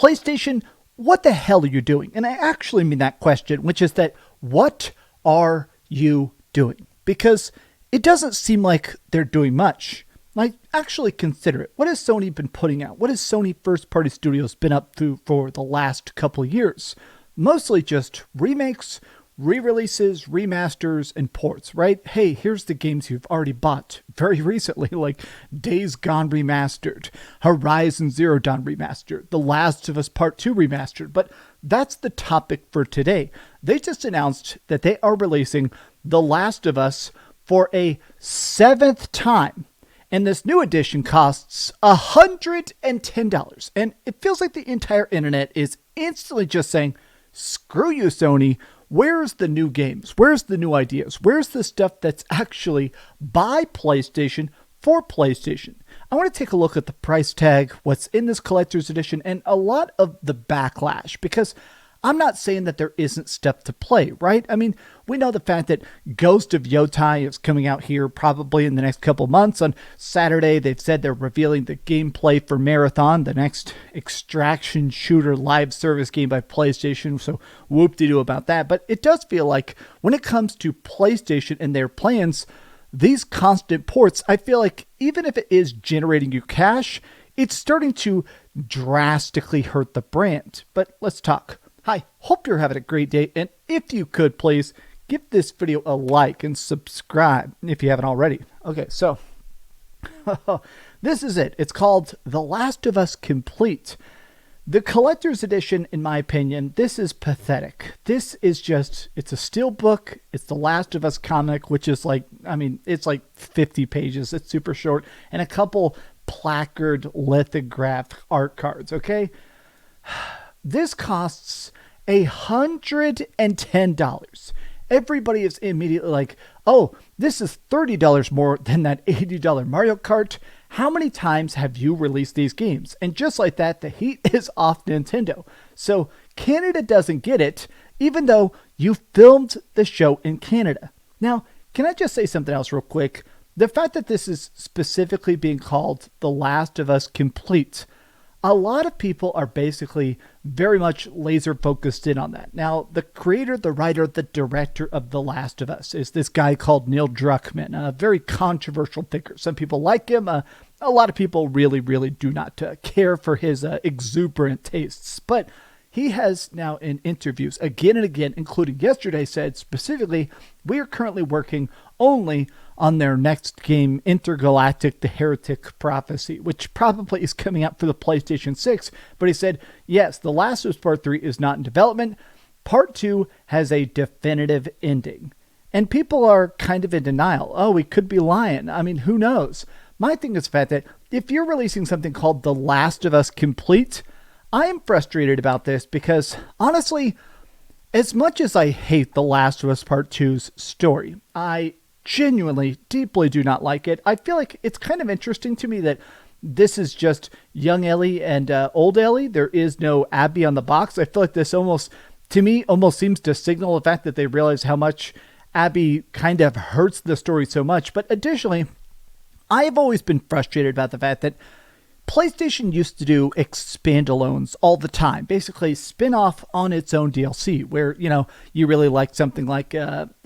PlayStation, what the hell are you doing? And I actually mean that question, which is that what are you doing? Because it doesn't seem like they're doing much. Like, actually consider it. What has Sony been putting out? What has Sony first-party studios been up to for the last couple of years? Mostly just remakes, re-releases, remasters, and ports, right? Hey, here's the games you've already bought very recently, like Days Gone Remastered, Horizon Zero Dawn Remastered, The Last of Us Part II Remastered. But that's the topic for today. They just announced that they are releasing The Last of Us for a 7th time. And this new edition costs $110. And it feels like the entire internet is instantly just saying, screw you, Sony. Where's the new games? Where's the new ideas? Where's the stuff that's actually by PlayStation for PlayStation? I want to take a look at the price tag, what's in this collector's edition, and a lot of the backlash, because I'm not saying that there isn't stuff to play, right? I mean, we know the fact that Ghost of Yotai is coming out here probably in the next couple months. On Saturday, they've said they're revealing the gameplay for Marathon, the next extraction shooter live service game by PlayStation, so whoop-de-doo about that. But it does feel like when it comes to PlayStation and their plans, these constant ports, I feel like even if it is generating you cash, it's starting to drastically hurt the brand. But let's talk. Hi, hope you're having a great day, and if you could, please give this video a like and subscribe if you haven't already. Okay, so this is it. It's called The Last of Us Complete. The collector's edition, in my opinion, this is pathetic. This is just, it's a steelbook. It's The Last of Us comic, which is like, I mean, it's like 50 pages. It's super short, and a couple placard lithograph art cards, okay? This costs $110. Everybody is immediately like, oh, this is $30 more than that $80 Mario Kart. How many times have you released these games? And just like that, the heat is off Nintendo. So Canada doesn't get it, even though you filmed the show in Canada. Now, can I just say something else real quick? The fact that this is specifically being called The Last of Us Complete, a lot of people are basically very much laser focused in on that. Now, the creator, the writer, the director of The Last of Us is this guy called Neil Druckmann, a very controversial thinker. Some people like him. A lot of people really, really do not care for his exuberant tastes. But he has now in interviews again and again, including yesterday, said specifically, we are currently working only on their next game, Intergalactic, The Heretic Prophecy, which probably is coming out for the PlayStation 6. But he said, yes, The Last of Us Part 3 is not in development. Part 2 has a definitive ending. And people are kind of in denial. Oh, we could be lying. I mean, who knows? My thing is the fact that if you're releasing something called The Last of Us Complete, I am frustrated about this because, honestly, as much as I hate The Last of Us Part 2's story, I genuinely, deeply do not like it. I feel like it's kind of interesting to me that this is just young Ellie and old Ellie. There is no Abby on the box. I feel like this almost, to me, almost seems to signal the fact that they realize how much Abby kind of hurts the story so much. But additionally, I have always been frustrated about the fact that PlayStation used to do expandalones all the time, basically spin off on its own DLC where, you know, you really like something like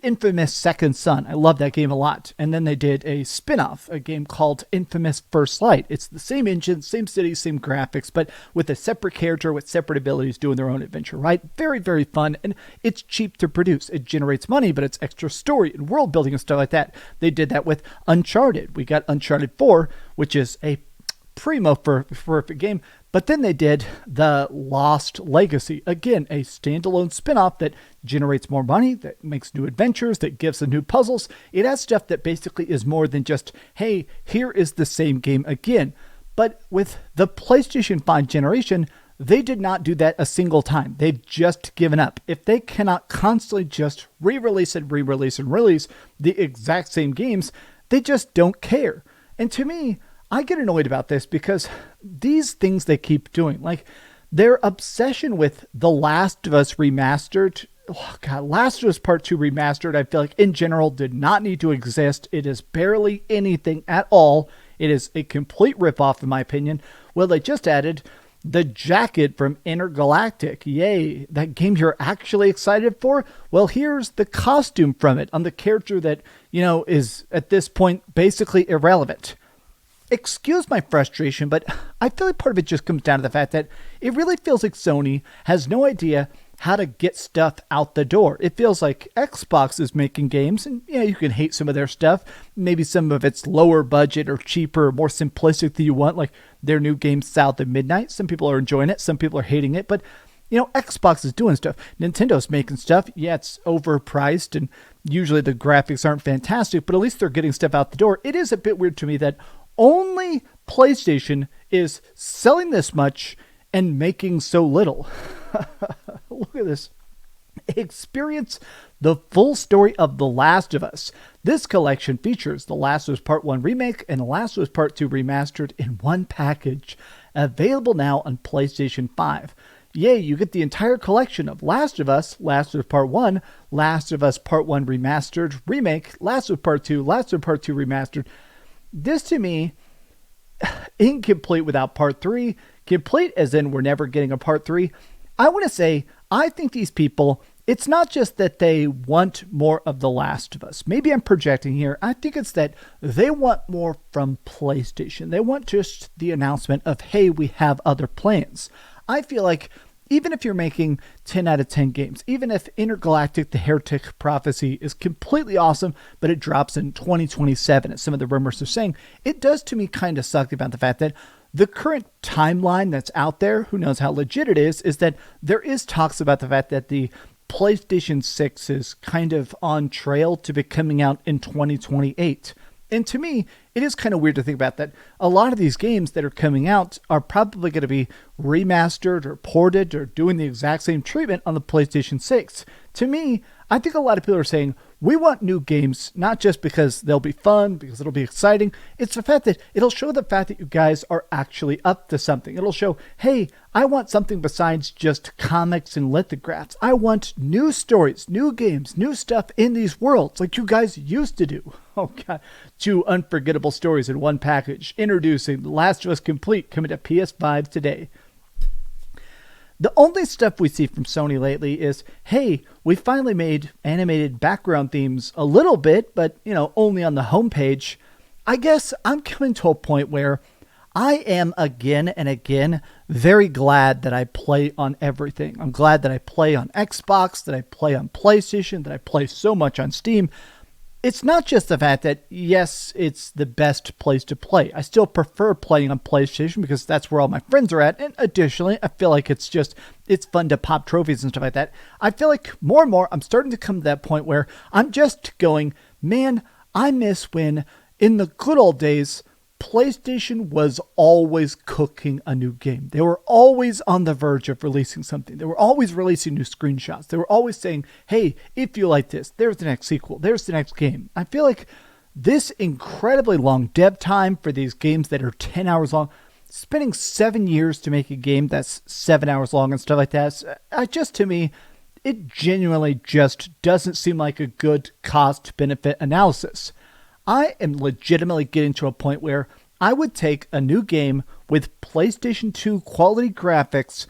Infamous Second Son. I love that game a lot. And then they did a spin-off, a game called Infamous First Light. It's the same engine, same city, same graphics, but with a separate character with separate abilities doing their own adventure, right? Very, very fun. And it's cheap to produce. It generates money, but it's extra story and world building and stuff like that. They did that with Uncharted. We got Uncharted 4, which is a primo for a game, but then they did The Lost Legacy, again a standalone spin-off that generates more money, that makes new adventures, that gives them new puzzles. It has stuff that basically is more than just, hey, here is the same game again. But with the PlayStation 5 generation, they did not do that a single time. They've just given up. If they cannot constantly just re-release and re-release and release the exact same games, they just don't care. And to me, I get annoyed about this because these things they keep doing, like their obsession with The Last of Us Remastered. Oh God, Last of Us Part 2 Remastered, I feel like in general did not need to exist. It is barely anything at all. It is a complete ripoff in my opinion. Well, they just added the jacket from Intergalactic. Yay, that game you're actually excited for? Well, here's the costume from it on the character that, is at this point basically irrelevant. Excuse my frustration, but I feel like part of it just comes down to the fact that it really feels like Sony has no idea how to get stuff out the door. It feels like Xbox is making games, and you can hate some of their stuff. Maybe some of it's lower budget or cheaper or more simplistic than you want, like their new game South of Midnight. Some people are enjoying it, some people are hating it, but Xbox is doing stuff. Nintendo's making stuff. Yeah, it's overpriced, and usually the graphics aren't fantastic, but at least they're getting stuff out the door. It is a bit weird to me that only PlayStation is selling this much and making so little. Look at this. Experience the full story of The Last of Us. This collection features The Last of Us Part 1 Remake and The Last of Us Part 2 Remastered in one package. Available now on PlayStation 5. Yay, you get the entire collection of Last of Us Part 1, Last of Us Part 1 Remastered, Remake, Last of Us Part 2, Last of Us Part 2 Remastered. This to me, incomplete without Part 3, complete as in we're never getting a Part 3. I want to say, I think these people, it's not just that they want more of The Last of Us. Maybe I'm projecting here. I think it's that they want more from PlayStation. They want just the announcement of, hey, we have other plans. I feel like even if you're making 10 out of 10 games, even if Intergalactic, the Heretic Prophecy is completely awesome, but it drops in 2027, as some of the rumors are saying, it does to me kind of suck about the fact that the current timeline that's out there, who knows how legit it is that there is talks about the fact that the PlayStation 6 is kind of on trail to be coming out in 2028. And to me, it is kind of weird to think about that. A lot of these games that are coming out are probably going to be remastered or ported or doing the exact same treatment on the PlayStation 6. To me, I think a lot of people are saying, we want new games, not just because they'll be fun, because it'll be exciting. It's the fact that it'll show the fact that you guys are actually up to something. It'll show, hey, I want something besides just comics and lithographs. I want new stories, new games, new stuff in these worlds like you guys used to do. Oh, God. 2 unforgettable stories in one package. Introducing The Last of Us Complete, coming to PS5 today. The only stuff we see from Sony lately is, hey, we finally made animated background themes a little bit, but, only on the homepage. I guess I'm coming to a point where I am again and again very glad that I play on everything. I'm glad that I play on Xbox, that I play on PlayStation, that I play so much on Steam. It's not just the fact that, yes, it's the best place to play. I still prefer playing on PlayStation because that's where all my friends are at. And additionally, I feel like it's fun to pop trophies and stuff like that. I feel like more and more, I'm starting to come to that point where I'm just going, man, I miss when in the good old days, PlayStation was always cooking a new game. They were always on the verge of releasing something. They were always releasing new screenshots. They were always saying, hey, if you like this, there's the next sequel. There's the next game. I feel like this incredibly long dev time for these games that are 10 hours long, spending 7 years to make a game that's 7 hours long and stuff like that, to me, it genuinely just doesn't seem like a good cost-benefit analysis. I am legitimately getting to a point where I would take a new game with PlayStation 2 quality graphics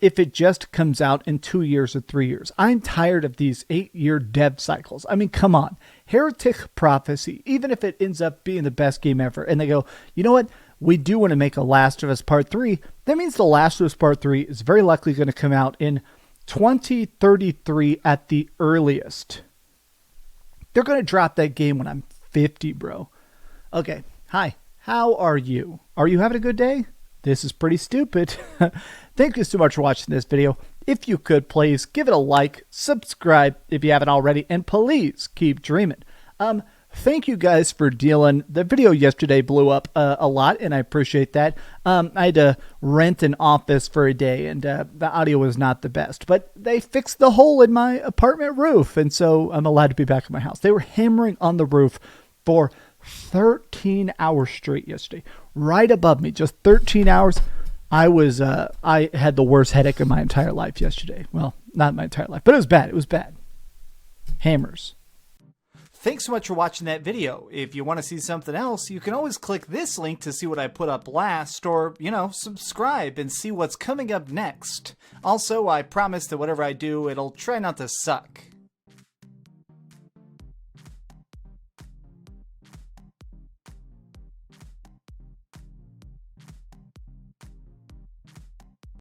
if it just comes out in 2 years or 3 years. I'm tired of these 8-year dev cycles. I mean, come on. Heretic Prophecy, even if it ends up being the best game ever, and they go, you know what? We do want to make a Last of Us Part 3. That means The Last of Us Part 3 is very likely going to come out in 2033 at the earliest. They're going to drop that game when I'm 50, bro. Okay. Hi. How are you? Are you having a good day? This is pretty stupid. Thank you so much for watching this video. If you could, please give it a like, subscribe if you haven't already, and please keep dreaming. Thank you guys for dealing. The video yesterday blew up a lot, and I appreciate that. I had to rent an office for a day, and the audio was not the best. But they fixed the hole in my apartment roof, and so I'm allowed to be back at my house. They were hammering on the roof for 13 hours straight yesterday, right above me, just 13 hours. I had the worst headache of my entire life yesterday. Well, not my entire life, but it was bad. It was bad. Hammers. Thanks so much for watching that video. If you want to see something else, you can always click this link to see what I put up last, or, subscribe and see what's coming up next. Also, I promise that whatever I do, it'll try not to suck.